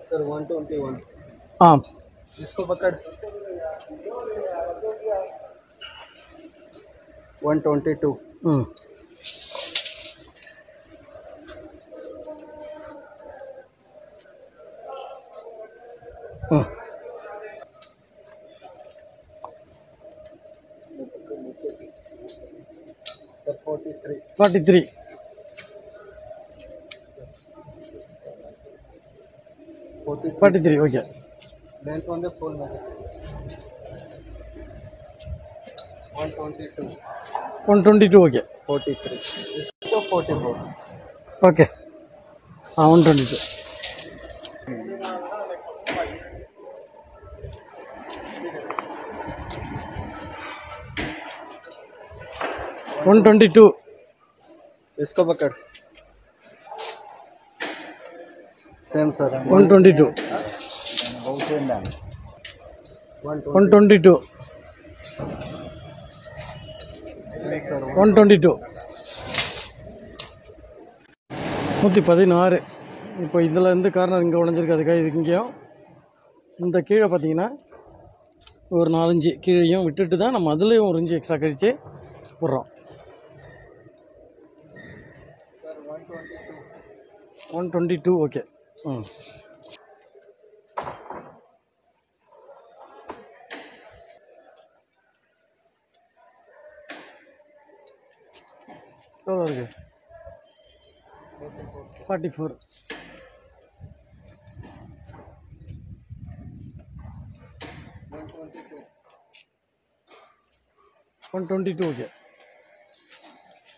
सर 121 हाँ इसको पकड़ 122 sir 43 43 okay length on the full measure 122 122 okay 43 इसको 44 ஓகே 122 122 इसको पकड़ सेम सर 122 122 122 116 இப்போ இதில் இருந்து கார்னர் இங்கே உடஞ்சிருக்கு அதுக்காக இது இங்கேயும் இந்த கீழே பார்த்தீங்கன்னா ஒரு 4-5 கீழேயும் விட்டுட்டு தான் நம்ம அதுலேயும் ஒரு இன்ச்சு எக்ஸ்ட்ரா கழித்து போடுறோம் 122 ஓகே எவ்வளோ இருக்கு 44 122 ஓகே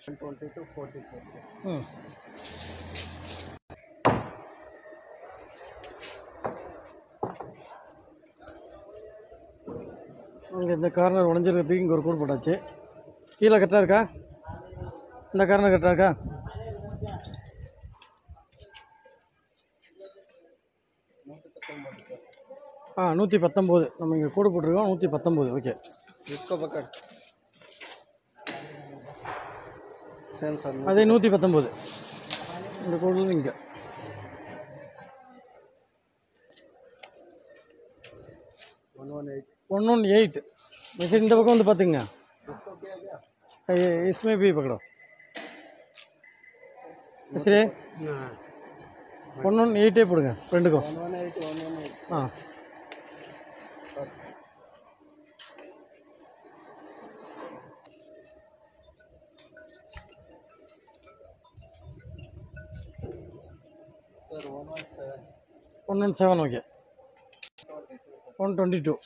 122 44 இங்கே இந்த கார்னர் உடஞ்சிருக்கிறதுக்கு இங்கே ஒரு கோடு போட்டாச்சு கீழே கரெக்டாக இருக்கா இந்த கார்னர் கரெக்டாக இருக்கா ஆ 119 நம்ம இங்கே கோடு போட்டிருக்கோம் 119 ஓகே इसको पकड़ सेम सर அதே 119 இந்த கோடு இங்கே 118 जैसे இந்த பக்கம் வந்து பார்த்துங்க इसमें भी पकड़ो इसलिए 118 போடுங்க ரெண்டுக்கும் 118 ஆ सर 117 117 ஓகே 122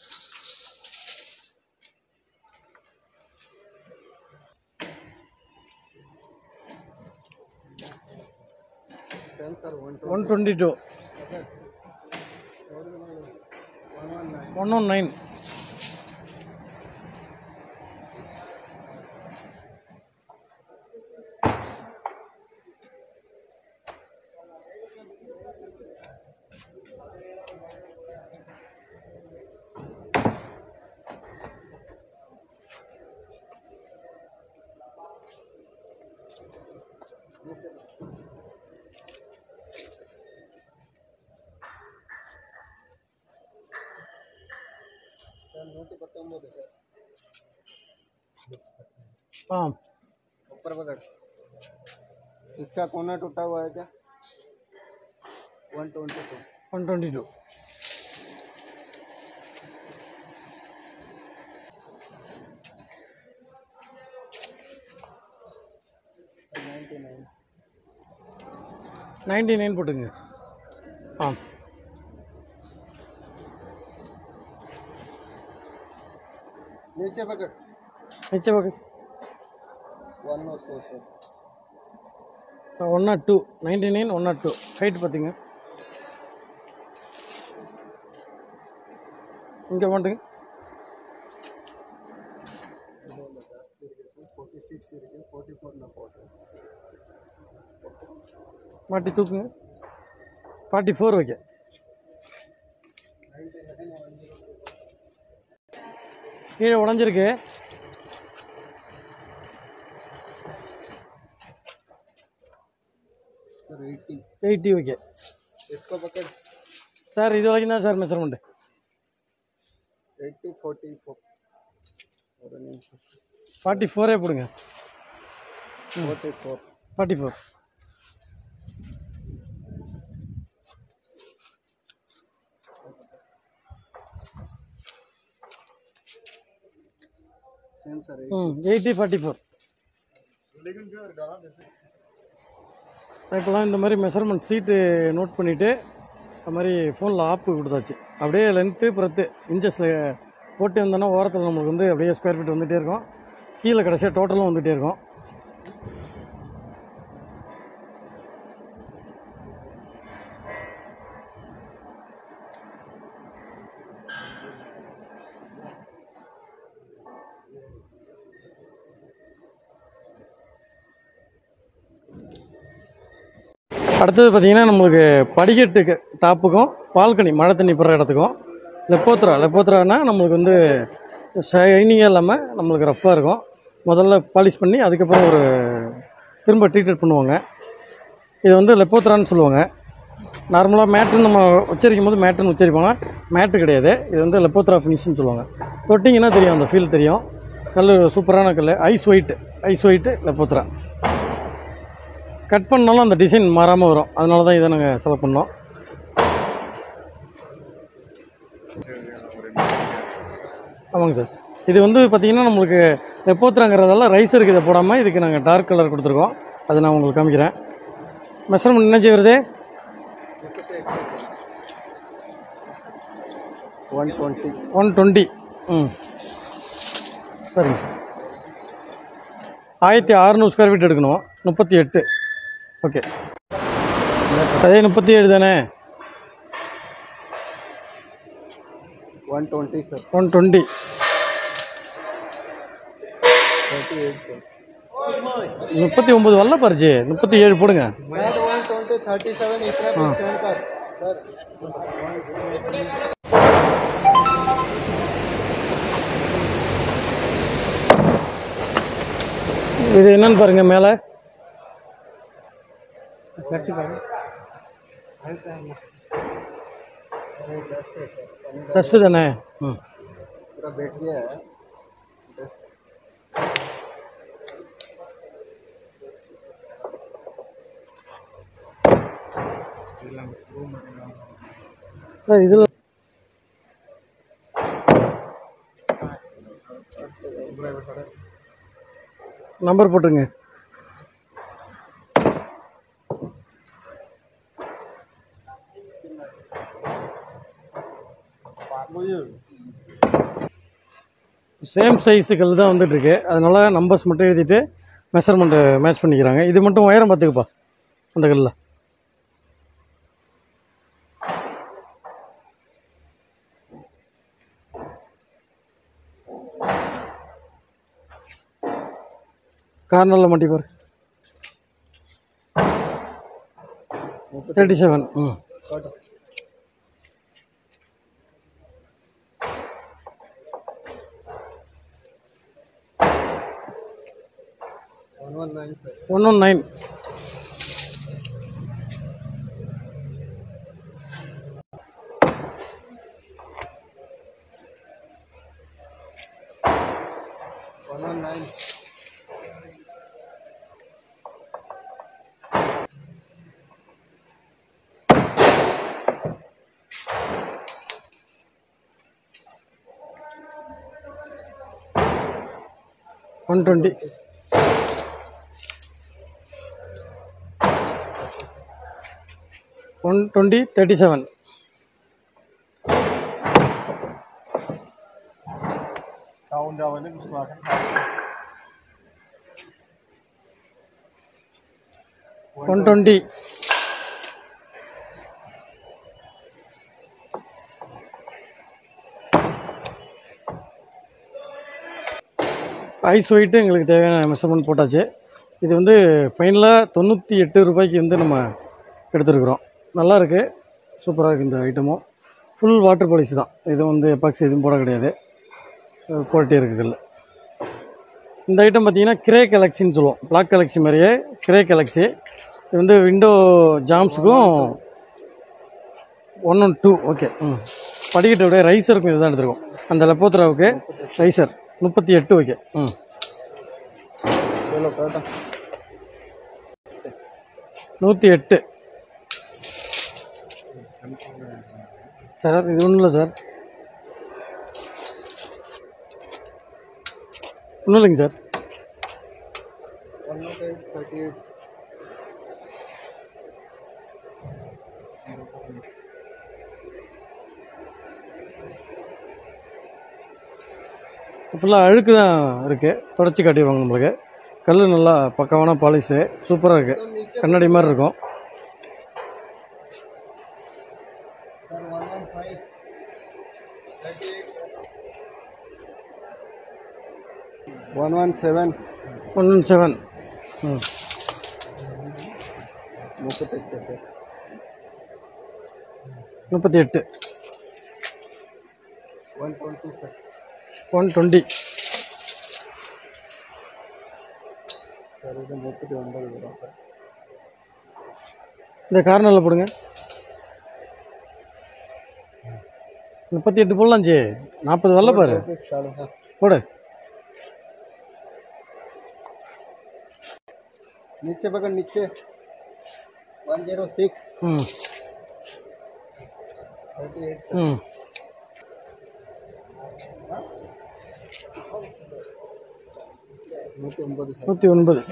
सेम सर 122 119 हाँ ऊपर पकड़ इसका कोना टूटा हुआ है क्या 122 122 99 போட்டுங்க ஆ नीचे पकड़ नीचे पकड़ 104 102 99 102 ஹைட் பார்த்திங்க இங்கே மாட்டுங்க 46 இருக்கு 44 நான் போட்டேன் மாட்டி தூக்குங்க 44 வைக்க கீழே உடஞ்சிருக்கு सर 80 80 ஓகே इसको पकड़ சார் இது வரைக்கும் தான் சார் மெஷர்மெண்ட்டு 80 44 और नहीं 44 போடுங்க 44 44 सेम सर 80 44 இப்போலாம் இந்த மாதிரி மெஷர்மெண்ட் சீட்டு நோட் பண்ணிவிட்டு அது மாதிரி ஃபோனில் ஆப்பு கொடுத்தாச்சு அப்படியே லென்த்து பிறத்து இன்ச்சஸில் போட்டு வந்தோன்னா ஓரத்தில் நம்மளுக்கு வந்து அப்படியே ஸ்கொயர் ஃபீட் வந்துகிட்டே இருக்கும் கீழே கடைசியாக டோட்டலும் வந்துகிட்டே இருக்கும் அடுத்தது பார்த்திங்கன்னா நம்மளுக்கு படிக்கட்டுக்கு டாப்புக்கும் பால்கனி மழை தண்ணி போடுற இடத்துக்கும் லெப்போத்ரானா நம்மளுக்கு வந்து ஷைனிங்காக இல்லாமல் நம்மளுக்கு ரஃப்பாக இருக்கும் முதல்ல பாலிஷ் பண்ணி அதுக்கப்புறம் ஒரு திரும்ப ட்ரீட்மெண்ட் பண்ணுவாங்க இது வந்து லெப்போத்ரான்னு சொல்லுவாங்க நார்மலாக மேட்டுன்னு நம்ம உச்சரிக்கும் போது மேட்டுன்னு உச்சரிப்பாங்க மேட்டு கிடையாது இது வந்து லெப்போத்ரா ஃபினிஷ்னு சொல்லுவாங்க தொட்டிங்கன்னா தெரியும் அந்த ஃபீல் தெரியும் கல் சூப்பரான கல் ஐஸ் ஒயிட்டு லெப்போத்ரா கட் பண்ணாலும் அந்த டிசைன் மாறாமல் வரும் அதனால தான் இதை நாங்கள் செலக்ட் பண்ணோம் ஆமாங்க சார் இது வந்து பார்த்திங்கன்னா நம்மளுக்கு லெப்போத்ராங்கிறதால ரைஸருக்கு இதை போடாமல் இதுக்கு நாங்கள் டார்க் கலர் கொடுத்துருக்கோம் அதை நான் உங்களுக்கு காமிக்கிறேன் மெஷர்மெண்ட் என்ன செய்வது 120 சரிங்க சார் 1600 ஸ்கொயர் ஃபீட் எடுக்கணும் 38 ஓகே அதே 37 தானே 120 सर 120 39 வரல பறிச்சு 37 போடுங்க 120 37 इतना सेंड कर सर இது என்னன்னு பாருங்க மேலே டஸ்ட்டு தானே पूरा बैठ गया है சார் இதில் நம்பர் போட்டுருங்க சேம் சைஸு கல் தான் வந்துட்டுருக்கு அதனால நம்பர்ஸ் மட்டும் எழுதிட்டு மெஷர்மெண்ட்டு மேட்ச் பண்ணிக்கிறாங்க இது மட்டும் உயரம் பார்த்துக்குப்பா அந்த கல்லில் கார்னரில் மாட்டிப்பார் 37 119 120 120 37 down $120. ஐஸ் ஒயிட்டு எங்களுக்கு தேவையான மெஷர்மெண்ட் போட்டாச்சு. இது வந்து ஃபைனலாக $98 வந்து நம்ம எடுத்துருக்குறோம். நல்லாயிருக்கு, சூப்பராக இருக்குது இந்த ஐட்டமும். ஃபுல் வாட்டர் பாலிஷ் தான், இது வந்து எப்பாக்சி எதுவும் போட கிடையாது, குவாலிட்டி இருக்குது. இந்த ஐட்டம் பார்த்தீங்கன்னா கிரே கேலக்ஸின்னு சொல்லுவோம், பிளாக் கேலக்ஸி மாதிரியே கிரே கேலக்ஸி. இது வந்து விண்டோ ஜாம்ஸுக்கும் 1 and 2 ஓகே. படிக்கட்டோடைய ரைசருக்கும் இதுதான் எடுத்துருக்கோம். அந்த லெப்போத்ராவுக்கு ரைசர் 38 ஓகே. 108 சார். இது ஒன்றும் இல்லை சார், ஒன்றும் இல்லைங்க சார். ஃபுல்லாக அழுக்கு தான் இருக்குது, தொடச்சி காட்டிடுவாங்க நம்மளுக்கு. கல் நல்லா பக்காவான பாலிஷு, சூப்பராக இருக்குது, கண்ணாடி மாதிரி இருக்கும். One seven. 117. 38. 120. இந்த கார்னரில் போடுங்க. 38 போடலாம் ஜி, 40 வரல பாரு, போடு. नीचे पकड़, नीचे 106. 38. 109.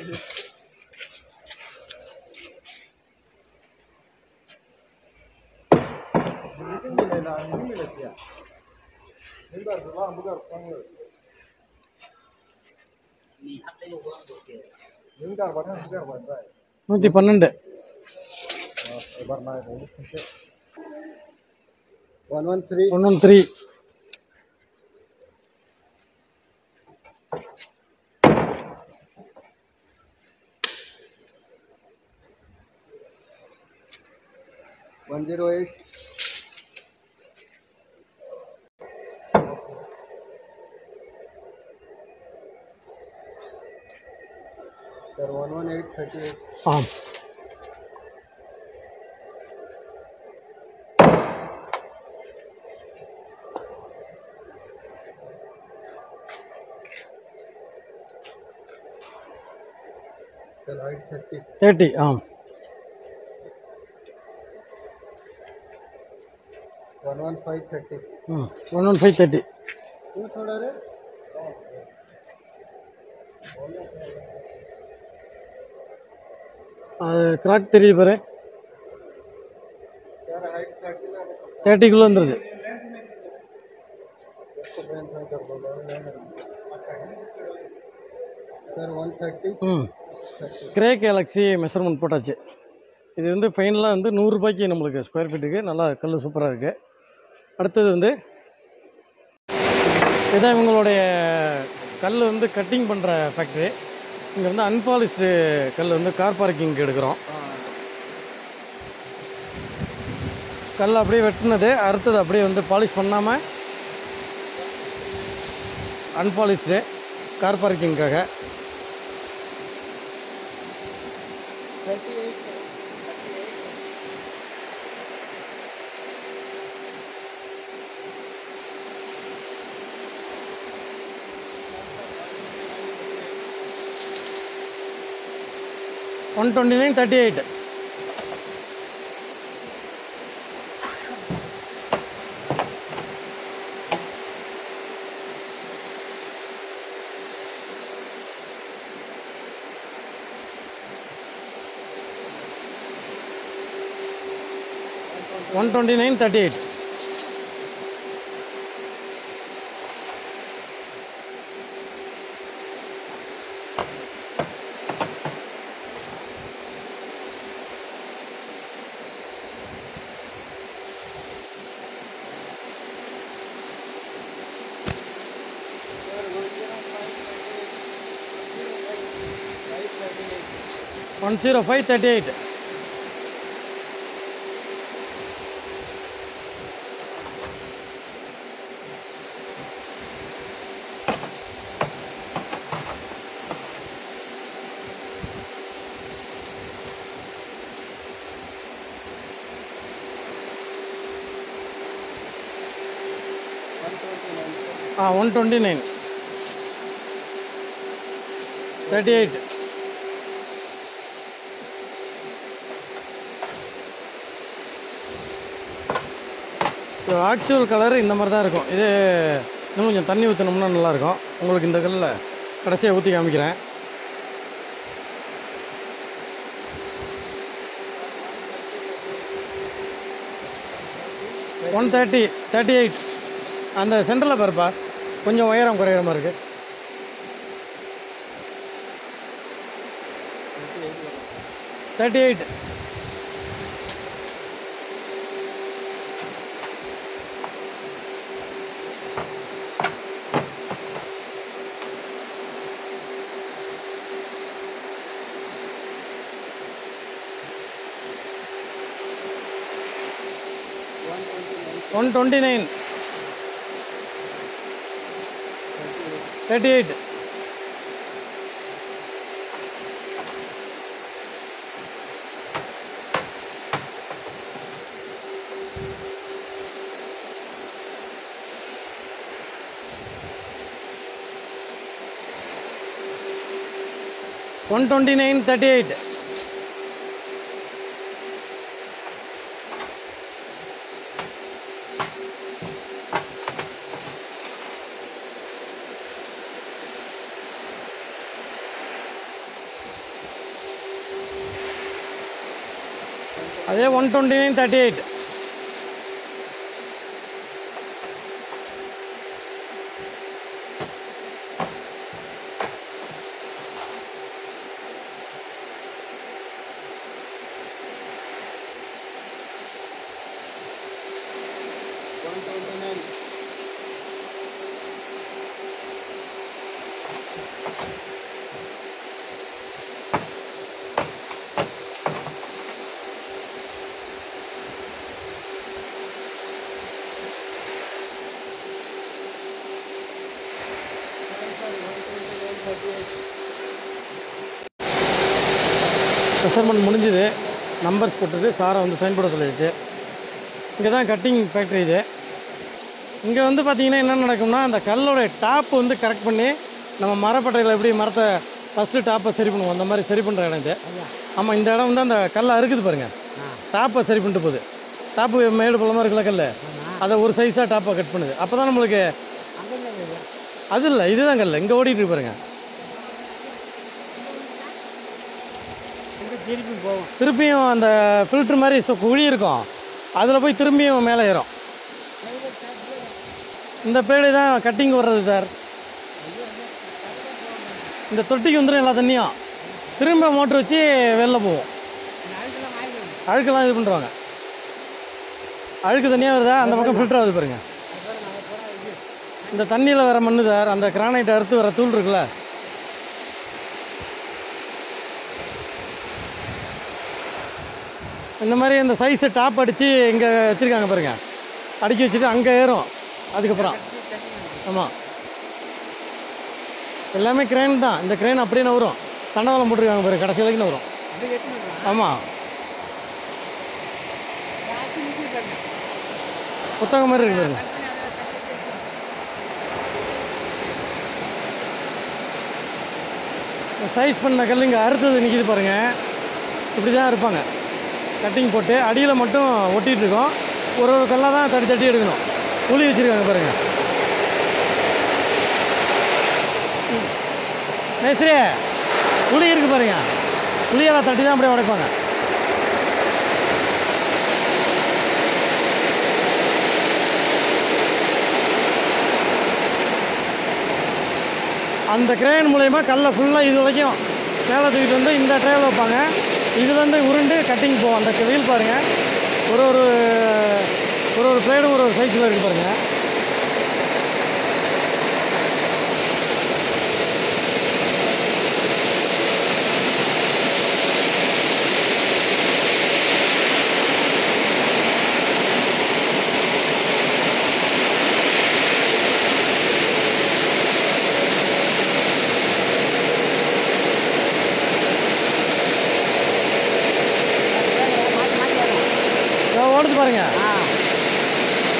நூற்றி 12. 113. 108. Sir, 118, 38. ஆம். Sir, height 30. 30 ஆம். 115, 30. 115, 30. क्यों थोड़ा रे? அது கிராக் தெரியுது பாரு, 30 வந்துடுது. Sir, 130. கிரே கேலக்ஸி மெஷர்மெண்ட் போட்டாச்சு. இது வந்து ஃபைனலாக வந்து $100 நம்மளுக்கு ஸ்கொயர் ஃபீட்டுக்கு. நல்லா கல் சூப்பராக இருக்குது. அடுத்தது வந்து இதான் இவங்களுடைய கல் வந்து கட்டிங் பண்ணுற ஃபேக்ட்ரி. இங்கே வந்து அன்பாலிஷ்டு கல் வந்து கார் பார்க்கிங்க்கு எடுக்கிறோம். கல் அப்படியே வெட்டினது, அடுத்தது அப்படியே வந்து பாலிஷ் பண்ணாமல் அன்பாலிஷ்டு கார் பார்க்கிங்காக. $129, 38. $129, 38. 10538. Ah, 129. 38. இது ஆக்சுவல் கலர் இந்த மாதிரி தான் இருக்கும். இது இன்னும் கொஞ்சம் தண்ணி ஊற்றினோம்னா நல்லாயிருக்கும். உங்களுக்கு இந்த கல்லில் கடைசியாக ஊற்றி காமிக்கிறேன். ஒன் 38. அந்த சென்டரில் பாருப்பா, கொஞ்சம் உயரம் குறையிற மாதிரி இருக்குது. 38. One 29. 38. One 29, 38. அதே 129, 38. மெஷர்மெண்ட் முடிஞ்சுது. நம்பர்ஸ் போட்டுட்டு சாரை வந்து சைன் போட சொல்லிடுச்சு. இங்கே தான் கட்டிங் ஃபேக்ட்ரி இது. இங்கே வந்து பார்த்திங்கன்னா என்ன நடக்கும்னா, அந்த கல்லோட டாப் வந்து கரெக்ட் பண்ணி நம்ம மரப்பட்டையில் எப்படி மரத்தை ஃபஸ்ட்டு டாப்பை சரி பண்ணுவோம், அந்த மாதிரி சரி பண்ணுற இடம் இது. ஆமாம், இந்த இடம் வந்து அந்த கல்லை அறுக்குது பாருங்கள், டாப்பை சரி பண்ணிட்டு போகுது. டாப்பு மேடு பள்ளமாக இருக்குல்ல கல், அதை ஒரு சைஸாக டாப்பை கட் பண்ணுது. அப்போ தான் நம்மளுக்கு அது இல்லை, இதுதான் கல் இங்கே ஓடிட்டு இருக்கு பாருங்கள். திருப்பியும் அந்த ஃபில்ட்ரு மாதிரி குழி இருக்கும், அதில் போய் திரும்பியும் மேலே ஏறும். இந்த பேடு தான் கட்டிங் வர்றது சார். இந்த தொட்டிக்கு வந்துடும் எல்லா தண்ணியும், திரும்ப மோட்ரு வச்சு வெளில போவோம். அழுக்கெல்லாம் இது பண்ணுறாங்க. அழுக்கு தண்ணியாக வருதா, அந்த பக்கம் ஃபில்டர் ஆகுது பாருங்கள். இந்த தண்ணியில் வர மண்ணு சார், அந்த கிரானைட்டை அறுத்து வர தூள் இருக்குல்ல, இந்த மாதிரி இந்த சைஸை டாப் அடித்து இங்கே வச்சுருக்காங்க பாருங்கள், அடுக்கி வச்சுட்டு அங்கே ஏறும். அதுக்கப்புறம் ஆமாம், எல்லாமே கிரெயின் தான். இந்த கிரெயின் அப்படியே வரும், தண்டவாளம் போட்டிருக்காங்க பாருங்க, கடைசி வரைக்கும் வரும். ஆமாம், புத்தகம் மாதிரி இருக்கு பாருங்க. சைஸ் பண்ண கல் இங்கே அறுத்தது நிற்கிது பாருங்கள். இப்படி தான் இருப்பாங்க, கட்டிங் போட்டு அடியில் மட்டும் ஒட்டிகிட்டு இருக்கோம். ஒரு ஒரு கல்லாக தான் தட்டி தட்டி எடுக்கணும். புளி வச்சுருக்காங்க பாருங்கள். மேஸ்திரி புளி இருக்குது பாருங்கள், புளியெல்லாம் தட்டி தான் அப்படியே உடைப்பாங்க. அந்த கிரேன் மூலயமா கல்லை ஃபுல்லாக இது வரைக்கும் மேலே தூக்கிட்டு வந்து இந்த ட்ரேவில் வைப்பாங்க. இது வந்து உருண்டு கட்டிங் போகும். அந்த வீல் பாருங்கள், ஒரு ஒரு ஒரு ஒரு பிளேடும் ஒரு ஒரு சைஸில் இருக்குது பாருங்கள். விசாரிச்சு பாருங்க.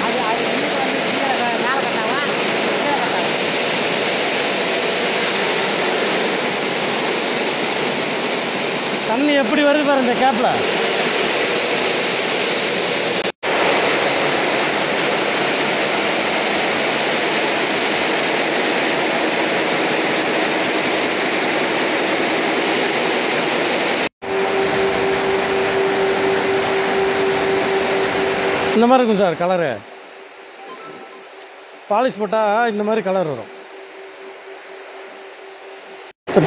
அது அது இன்னும் வந்து கீழே மேலே கட்டாவா கீழே கட்டாவா? தண்ணி எப்படி வருது பாருங்க இந்த கேப்ல. இந்த மாதிரி இருக்கும் சார் கலரு. பாலிஷ் போட்டால் இந்த மாதிரி கலர் வரும்.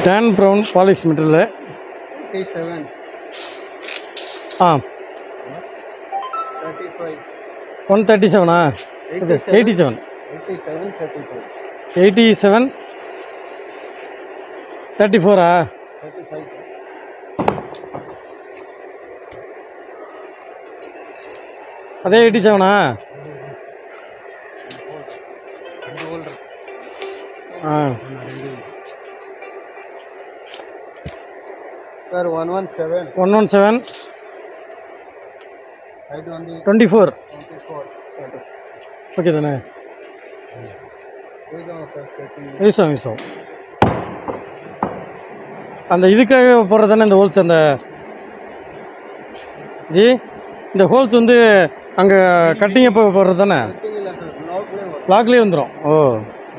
Tan brown polish material. 87 ஆ 35 137 87 87 34 35 அதே 87 ஆ சார் 117 117 இது வந்து 24 24 ஓகே தானே? யூஸ் ஆகும். அந்த இதுக்காக போடுறது தானே இந்த ஹோல்ஸ். அந்த ஜி இந்த ஹோல்ஸ் வந்து அங்கே கட்டிங் அப்போ போடுறது தானே? பிளாக்லேயே வந்துடும். ஓ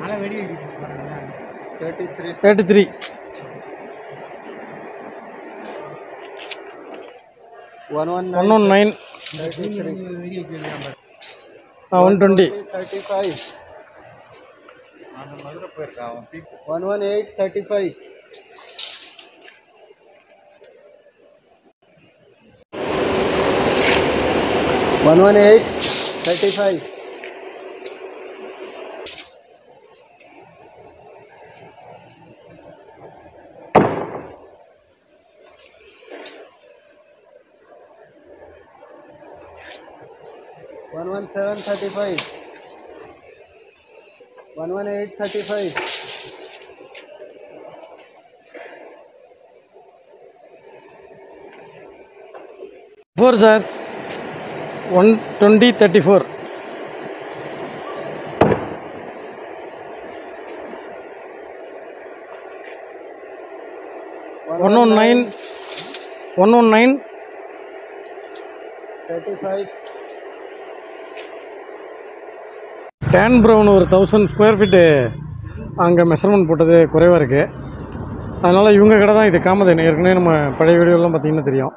மழை வெடி 33 119 120 35 118 35 118 35 117 35 118 35 4 சார் 120 34 119 35 டேன் ப்ரௌன் ஒரு 1000 ஸ்கொயர் ஃபீட்டு அங்கே மெஷர்மெண்ட் போட்டது குறைவாக இருக்குது. அதனால் இவங்க கடை தான் இது காமதேனு. ஏற்கனவே நம்ம பழைய வீடியோலாம் பார்த்திங்கன்னா தெரியும்.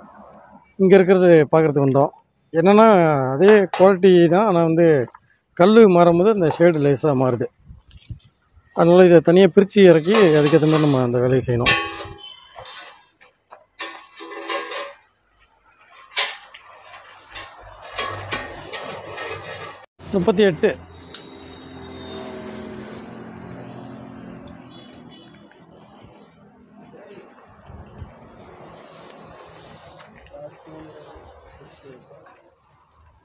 இங்கே இருக்கிறது பார்க்குறதுக்கு வந்தோம். என்னென்னா அதே குவாலிட்டி தான், ஆனால் வந்து கல் மாறும்போது அந்த ஷேடு லேஸாக மாறுது. அதனால் இதை தனியாக பிரித்து இறக்கி அதுக்கேற்ற மாதிரி நம்ம அந்த வேலையை செய்யணும். முப்பத்தி 8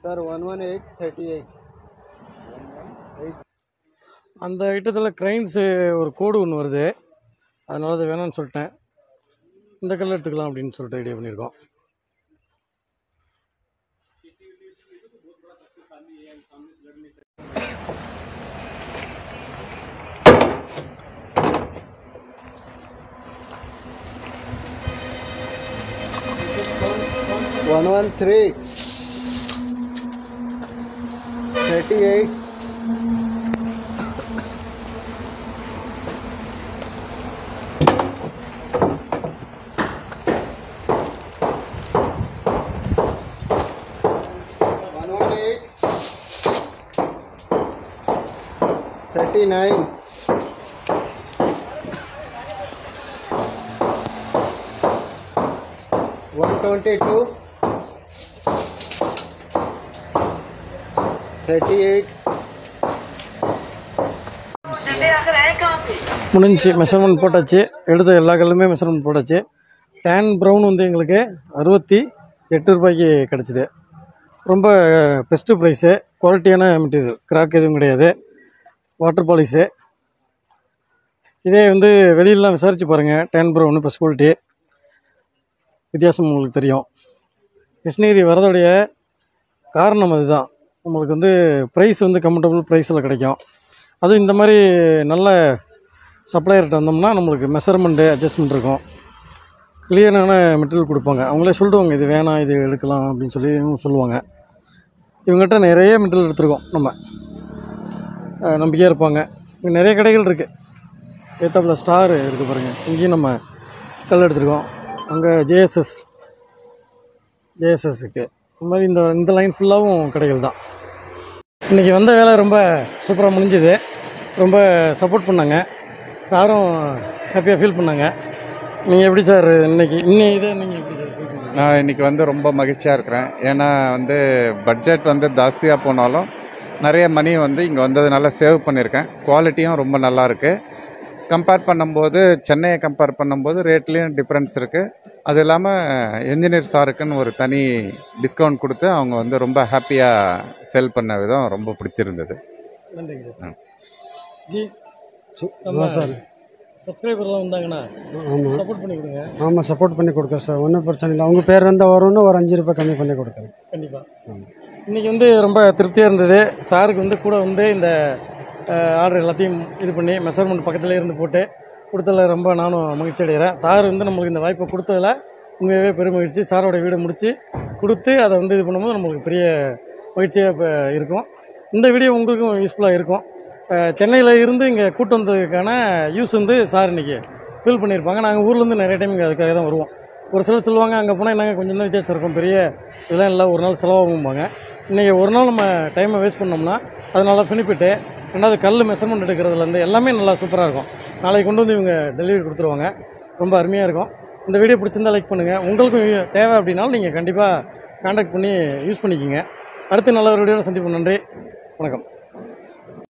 சார் 118 38 அந்த ஐட்டத்தில் க்ரைன்ஸு ஒரு கோடு ஒன்று வருது. அதனால அது வேணான்னு சொல்லிட்டேன். இந்த கல்லை எடுத்துக்கலாம் அப்படின்னு சொல்லிட்டு ஐடியா பண்ணியிருக்கோம். One one three 38 39 122 38 முடிஞ்சு மெஷர்மெண்ட் போட்டாச்சு. எடுத்த எல்லா கல்லுமே மெஷர்மெண்ட் போட்டாச்சு. டேன் ப்ரௌன் வந்து எங்களுக்கு 68 ரூபாய்க்கு கிடச்சிது. ரொம்ப பெஸ்ட்டு ப்ரைஸு, குவாலிட்டியான மெட்டீரியல், கிராக் எதுவும் கிடையாது, வாட்டர் பாலிஷு. இதே வந்து வெளியிலலாம் விசாரித்து பாருங்கள். டேன் ப்ரௌனு பெஸ்ட் குவாலிட்டி, வித்தியாசம் உங்களுக்கு தெரியும். கிருஷ்ணகிரி வரதோடைய காரணம் அதுதான். நம்மளுக்கு வந்து ப்ரைஸ் வந்து கம்ஃபர்டபுள் ப்ரைஸில் கிடைக்கும். அதுவும் இந்த மாதிரி நல்ல சப்ளையர்கிட்ட வந்தோம்னா நம்மளுக்கு மெஷர்மெண்ட்டு அட்ஜஸ்ட்மெண்ட் இருக்கும். கிளியரான மெட்டீரியல் கொடுப்பாங்க. அவங்களே சொல்லிடுவாங்க இது வேணாம் இது எடுக்கலாம் அப்படின்னு சொல்லி சொல்லுவாங்க. இவங்ககிட்ட நிறைய மெட்டீரியல் எடுத்துருக்கோம் நம்ம. நம்பிக்கையாக இருப்பாங்க. இங்கே நிறைய கடைகள் இருக்குது. ஏத்தாப்புல ஸ்டார் இருக்குது பாருங்கள். இங்கேயும் நம்ம கல் எடுத்துருக்கோம். அங்கே ஜேஎஸ்எஸ் இருக்குது. இந்த மாதிரி இந்த லைன் ஃபுல்லாகவும் கடைகள் தான். இன்றைக்கி வந்த வேலை ரொம்ப சூப்பராக முடிஞ்சுது. ரொம்ப சப்போர்ட் பண்ணாங்க. சாரும் ஹாப்பியாக ஃபீல் பண்ணாங்க. நீங்கள் எப்படி சார் இதை நீங்கள் எப்படி சார் ஃபீல் பண்ணீங்க? நான் இன்றைக்கி வந்து ரொம்ப மகிழ்ச்சியாக இருக்கிறேன். ஏன்னா வந்து பட்ஜெட் வந்து ஜாஸ்தியாக போனாலும் நிறைய மணி வந்து இங்கே வந்ததுனால சேவ் பண்ணியிருக்கேன். குவாலிட்டியும் ரொம்ப நல்லா இருக்குது. கம்பேர் பண்ணும்போது சென்னையை கம்பேர் பண்ணும்போது ரேட்லேயும் டிஃப்ரென்ஸ் இருக்குது. அது இல்லாமல் என்ஜினியர் சாருக்குன்னு ஒரு தனி டிஸ்கவுண்ட் கொடுத்து அவங்க வந்து ரொம்ப ஹாப்பியாக செல் பண்ண விதம் ரொம்ப பிடிச்சிருந்தது. நன்றிங்க சார். ம். G sir. சப்ஸ்கிரைபர்லாம் வந்தாங்கன்னா ஆமாம் சப்போர்ட் பண்ணி கொடுங்க. ஆமாம், சப்போர்ட் பண்ணி கொடுக்குறேன் சார். ஒன்றும் பிரச்சனை இல்லை. அவங்க பேர் இருந்தால் வரும்னு ஒரு 5 ரூபாய் கம்மி பண்ணி கொடுக்குறேன். கண்டிப்பாக. இன்றைக்கி வந்து ரொம்ப திருப்தியாக இருந்தது. சாருக்கு வந்து கூட வந்து இந்த ஆர்டர் எல்லாத்தையும் இது பண்ணி மெஷர்மெண்ட் பக்கத்துலேயே இருந்து போட்டு கொடுத்ததில் ரொம்ப நானும் மகிழ்ச்சி அடைகிறேன். சார் வந்து நம்மளுக்கு இந்த வாய்ப்பை கொடுத்ததில் உண்மையாகவே பெரும் மகிழ்ச்சி. சாரோட வீடை முடித்து கொடுத்து அதை வந்து இது பண்ணும்போது நம்மளுக்கு பெரிய மகிழ்ச்சியாக இப்போ இருக்கும். இந்த வீடியோ உங்களுக்கும் யூஸ்ஃபுல்லாக இருக்கும். சென்னையில் இருந்து இங்கே கூட்டு வந்ததுக்கான யூஸ் வந்து சார் இன்றைக்கி ஃபீல் பண்ணியிருப்பாங்க. நாங்கள் ஊர்லேருந்து நிறைய டைம் இங்கே அதுக்காக தான் வருவோம். ஒரு சிலர் சொல்லுவாங்க அங்கே போனால் என்னங்க கொஞ்சம் தான் வித்தியாசம் இருக்கும், பெரிய இதெல்லாம் இல்லை, ஒரு நாள் செலவாகும்பாங்க. இன்றைக்கி ஒரு நாள் நம்ம டைமை வேஸ்ட் பண்ணோம்னா அது நல்லா பெனிஃபிட்டு. ரெண்டாவது கல் மெஷர்மெண்ட் எடுக்கிறதுலேருந்து எல்லாமே நல்லா சூப்பராக இருக்கும். நாளைக்கு கொண்டு வந்து இவங்க டெலிவரி கொடுத்துருவாங்க. ரொம்ப அருமையாக இருக்கும். இந்த வீடியோ பிடிச்சிருந்தா லைக் பண்ணுங்கள். உங்களுக்கும் தேவை அப்படின்னாலும் நீங்கள் கண்டிப்பாக கான்டாக்ட் பண்ணி யூஸ் பண்ணிக்கிங்க. அடுத்து நல்ல ஒரு வீடியோவில் சந்திப்போம். நன்றி, வணக்கம்.